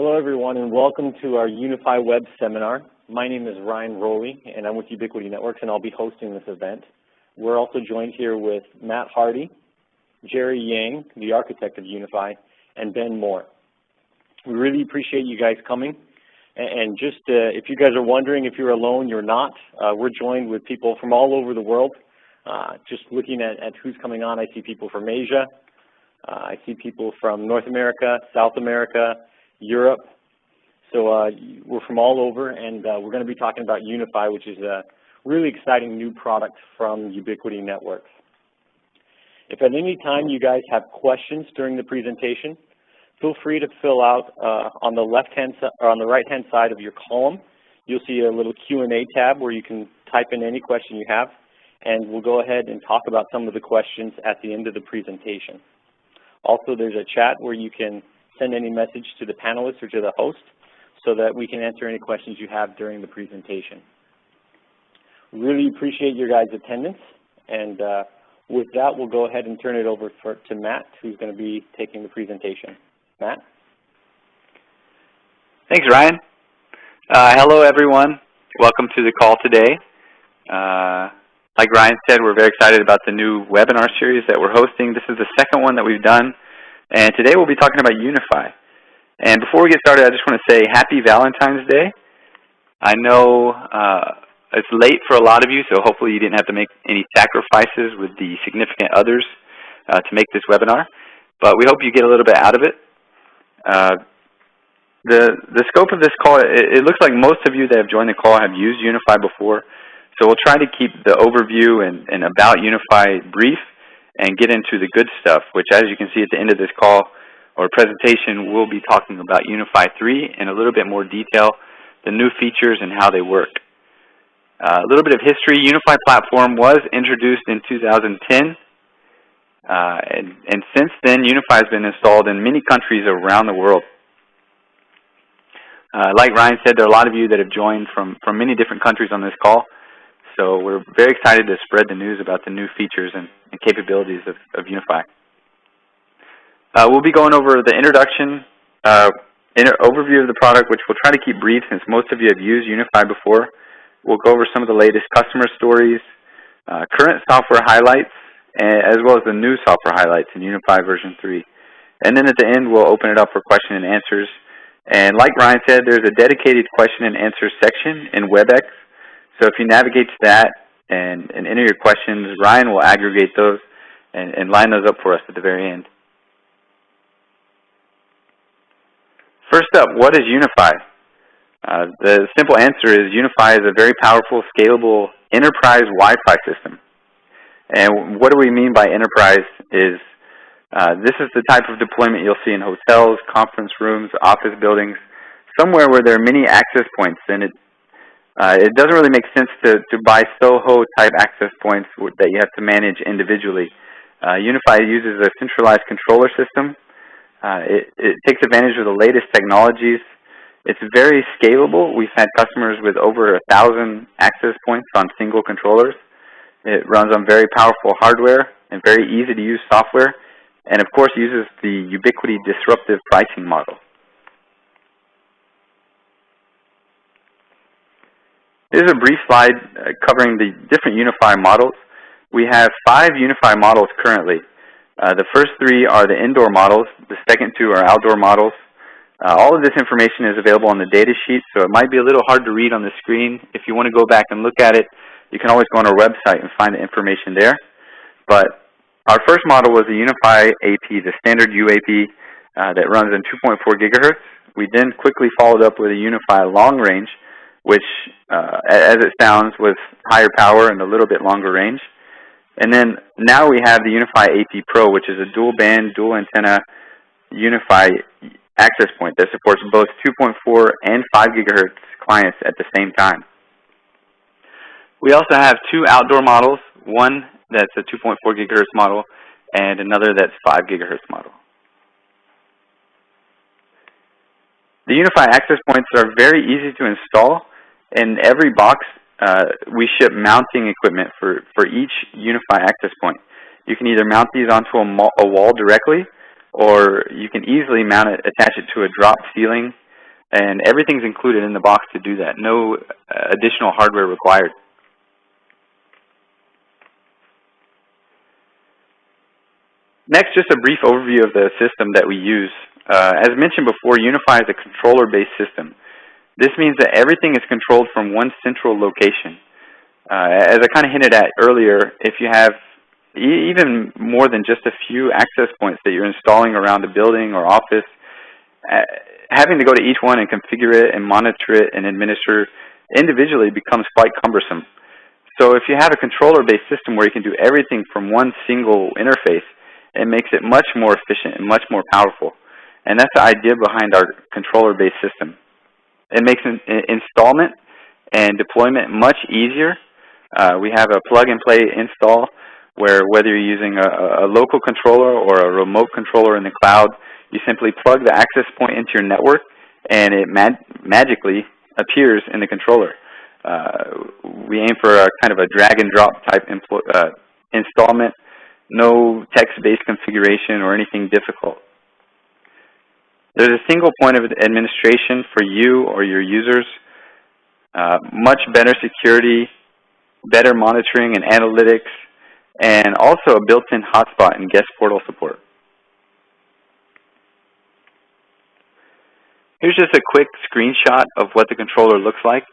Hello everyone and welcome to our UniFi Web Seminar. My name is Ryan Rowley and I'm with Ubiquiti Networks and I'll be hosting this event. We're also joined here with Matt Hardy, Jerry Yang, the architect of UniFi, and Ben Moore. We really appreciate you guys coming. And just if you guys are wondering if you're alone, you're not. We're joined with people from all over the world. Just looking at who's coming on, I see people from Asia. I see people from North America, South America, Europe. So we're from all over, and we're going to be talking about UniFi, which is a really exciting new product from Ubiquiti Networks. If at any time you guys have questions during the presentation, feel free to fill out on the left-hand or on the right-hand side of your column. You'll see a little Q&A tab where you can type in any question you have, and we'll go ahead and talk about some of the questions at the end of the presentation. Also, there's a chat where you can send any message to the panelists or to the host so that we can answer any questions you have during the presentation. Really appreciate your guys' attendance, and with that, we'll go ahead and turn it over to Matt, who's going to be taking the presentation. Matt? Thanks, Ryan. Hello, everyone. Welcome to the call today. Like Ryan said, we're very excited about the new webinar series that we're hosting. This is the second one that we've done, and today we'll be talking about UniFi. And before we get started, I just want to say Happy Valentine's Day. I know it's late for a lot of you, so hopefully you didn't have to make any sacrifices with the significant others to make this webinar, but we hope you get a little bit out of it. The scope of this call, it looks like most of you that have joined the call have used UniFi before. So we'll try to keep the overview and about UniFi brief and get into the good stuff, which as you can see at the end of this call or presentation, we'll be talking about UniFi 3 in a little bit more detail, the new features and how they work. A little bit of history. UniFi platform was introduced in 2010, and since then UniFi has been installed in many countries around the world. Like Ryan said, there are a lot of you that have joined from many different countries on this call. So we're very excited to spread the news about the new features and capabilities of UniFi. We'll be going over the introduction, overview of the product, which we'll try to keep brief since most of you have used UniFi before. We'll go over some of the latest customer stories, current software highlights, as well as the new software highlights in UniFi version 3. And then at the end, we'll open it up for question and answers. And like Ryan said, there's a dedicated question and answer section in WebEx. So if you navigate to that and enter your questions, Ryan will aggregate those and line those up for us at the very end. First up, what is UniFi? The simple answer is UniFi is a very powerful, scalable enterprise Wi-Fi system. And what do we mean by enterprise is this is the type of deployment you'll see in hotels, conference rooms, office buildings, somewhere where there are many access points, and it doesn't really make sense to buy SOHO-type access points that you have to manage individually. UniFi uses a centralized controller system. It takes advantage of the latest technologies. It's very scalable. We've had customers with over 1,000 access points on single controllers. It runs on very powerful hardware and very easy-to-use software, and of course uses the Ubiquiti disruptive pricing model. Here's a brief slide covering the different UniFi models. We have 5 UniFi models currently. The first 3 are the indoor models. The second 2 are outdoor models. All of this information is available on the data sheet, so it might be a little hard to read on the screen. If you want to go back and look at it, you can always go on our website and find the information there. But our first model was the UniFi AP, the standard UAP that runs in 2.4 gigahertz. We then quickly followed up with a UniFi long range, which, as it sounds, was higher power and a little bit longer range. And then now we have the UniFi AP Pro, which is a dual-band, dual-antenna UniFi access point that supports both 2.4 and 5 gigahertz clients at the same time. We also have 2 outdoor models, one that's a 2.4 gigahertz model and another that's 5 gigahertz model. The UniFi access points are very easy to install. In every box, we ship mounting equipment for each UniFi access point. You can either mount these onto a wall directly, or you can easily mount it, attach it to a drop ceiling And everything's included in the box to do that. No additional hardware required. Next, just a brief overview of the system that we use. As mentioned before, UniFi is a controller-based system. This means that everything is controlled from one central location. As I kind of hinted at earlier, if you have even more than just a few access points that you're installing around a building or office, having to go to each one and configure it and monitor it and administer individually becomes quite cumbersome. So if you have a controller-based system where you can do everything from one single interface, it makes it much more efficient and much more powerful. And that's the idea behind our controller-based system. It makes installment and deployment much easier. We have a plug-and-play install where whether you're using a local controller or a remote controller in the cloud, you simply plug the access point into your network and it magically appears in the controller. We aim for a kind of a drag-and-drop type installment, no text-based configuration or anything difficult. There's a single point of administration for you or your users, much better security, better monitoring and analytics, and also a built-in hotspot and guest portal support. Here's just a quick screenshot of what the controller looks like.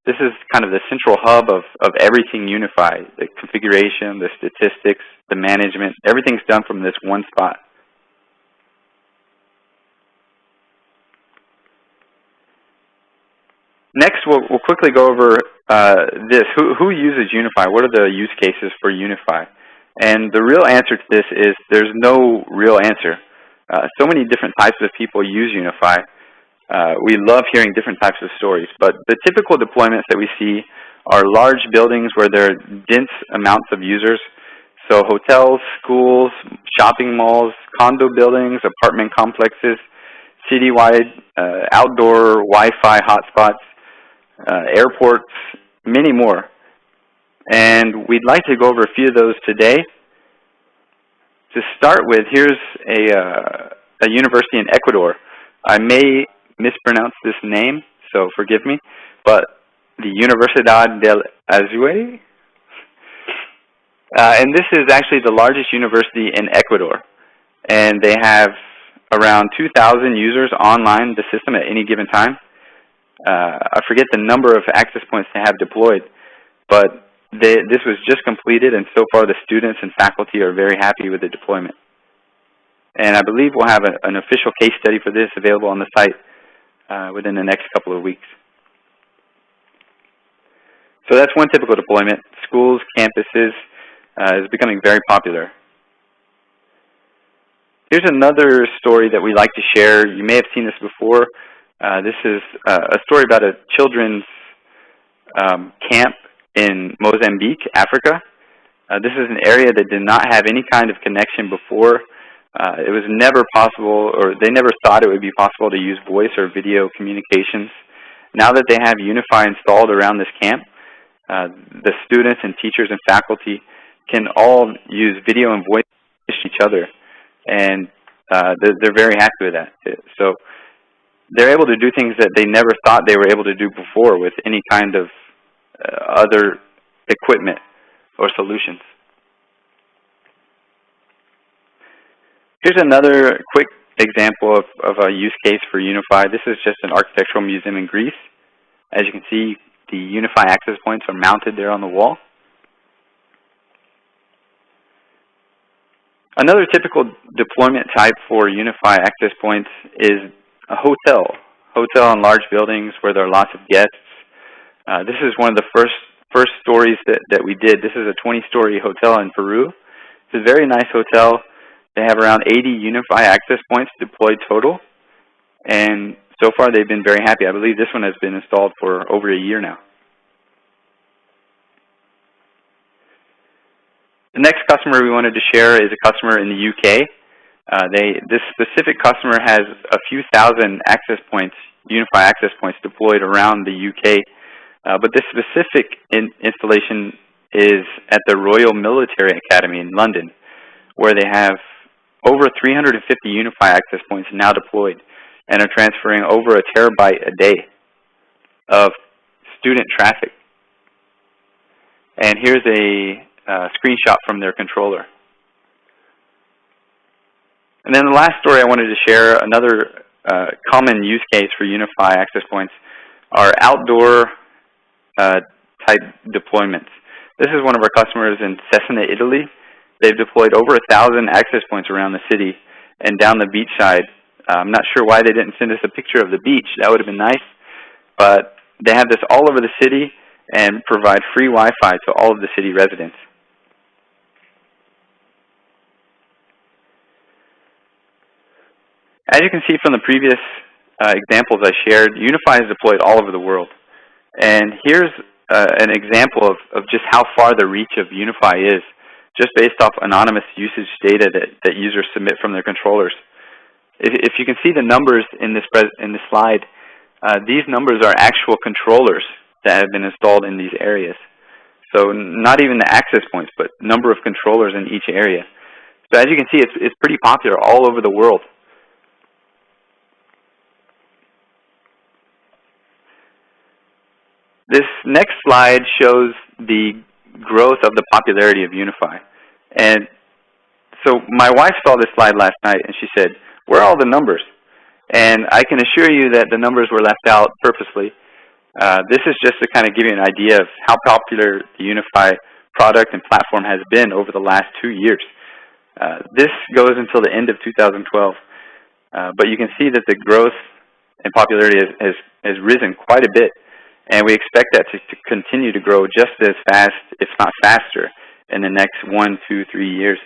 This is kind of the central hub of everything UniFi, the configuration, the statistics, the management. Everything's done from this one spot. Next, we'll quickly go over this. Who uses UniFi? What are the use cases for UniFi? And the real answer to this is there's no real answer. So many different types of people use UniFi. We love hearing different types of stories, but the typical deployments that we see are large buildings where there are dense amounts of users. So hotels, schools, shopping malls, condo buildings, apartment complexes, citywide outdoor Wi-Fi hotspots, airports, many more. And we'd like to go over a few of those today. To start with, here's a university in Ecuador. I may mispronounce this name, so forgive me, but the Universidad del Azuay. And this is actually the largest university in Ecuador. And they have around 2,000 users online, the system at any given time. I forget the number of access points they have deployed, but this was just completed, and so far the students and faculty are very happy with the deployment. And I believe we'll have an official case study for this available on the site within the next couple of weeks. So that's one typical deployment. Schools, campuses, is becoming very popular. Here's another story that we like to share. You may have seen this before. This is a story about a children's camp in Mozambique, Africa. This is an area that did not have any kind of connection before. It was never possible, or they never thought it would be possible to use voice or video communications. Now that they have UniFi installed around this camp, the students and teachers and faculty can all use video and voice to each other, and they're very happy with that. So they're able to do things that they never thought they were able to do before with any kind of other equipment or solutions. Here's another quick example of a use case for UniFi. This is just an architectural museum in Greece. As you can see, the UniFi access points are mounted there on the wall. Another typical deployment type for UniFi access points is a hotel. Hotel in large buildings where there are lots of guests. This is one of the first stories that we did. This is a 20-story hotel in Peru. It's a very nice hotel. They have around 80 UniFi access points deployed total, and so far they've been very happy. I believe this one has been installed for over a year now. The next customer we wanted to share is a customer in the UK. This specific customer has a few thousand access points, UniFi access points deployed around the UK, but this specific installation is at the Royal Military Academy in London, where they have over 350 UniFi access points now deployed. and are transferring over a terabyte a day of student traffic. And here's a screenshot from their controller. And then the last story I wanted to share, another common use case for UniFi access points are outdoor type deployments. This is one of our customers in Cesena, Italy. They've deployed over 1,000 access points around the city and down the beach side. I'm not sure why they didn't send us a picture of the beach. That would have been nice. But they have this all over the city and provide free Wi-Fi to all of the city residents. As you can see from the previous examples I shared, UniFi is deployed all over the world. And here's an example of just how far the reach of UniFi is, just based off anonymous usage data that users submit from their controllers. If you can see the numbers in this slide, these numbers are actual controllers that have been installed in these areas. So not even the access points, but number of controllers in each area. So as you can see, it's pretty popular all over the world. This next slide shows the growth of the popularity of UniFi. And so my wife saw this slide last night and she said, "Where are all the numbers?" And I can assure you that the numbers were left out purposely. This is just to kind of give you an idea of how popular the UniFi product and platform has been over the last 2 years. This goes until the end of 2012. But you can see that the growth and popularity has risen quite a bit. And we expect that to continue to grow just as fast, if not faster, in the next 1, 2, 3 years.